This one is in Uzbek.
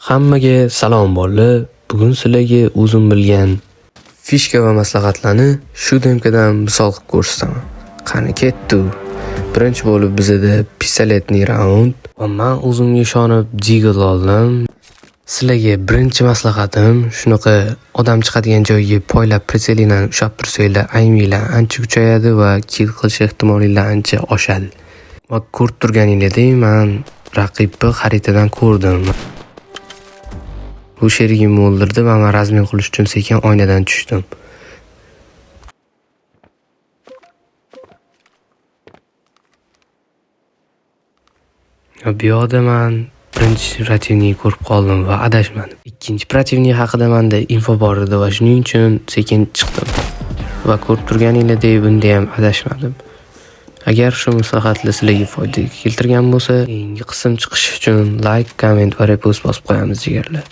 Hammaga salom bolalar. Bugun sizlarga o'zim bilgan fishka va maslahatlarni shu demkadan misol qilib ko'rsataman. Qani ketdi. Birinchi bo'lib bizda pistoletli raund va men o'zimga ishonib jiggle oldim. Sizlarga birinchi maslahatim shunaqa odam chiqadigan joyga poylab pritselinglarni ushlab tursanglar, ayminglar ancha kuchayadi va kill qilish ehtimolinglar ancha oshadi. Va ko'rib turganingizdek, men raqibni xaritadan ko'rdim. Bu sherigimni o'ldirdi va men razmin qilish uchun sekin oynadan tushdim. Bu yoqda men birinchi protivnikni ko'rib qoldim va adashmadim. Ikkinchi protivnik haqida menda info bor edi va shuning uchun sekin chiqdim. Va ko'rib turganingizdek, bunda ham adashmadim. Agar shu maslahatlar sizlarga foyda keltirgan bo'lsa, keyingi qism chiqishi uchun like, komment va repost bosib qo'yamiz jigarlar.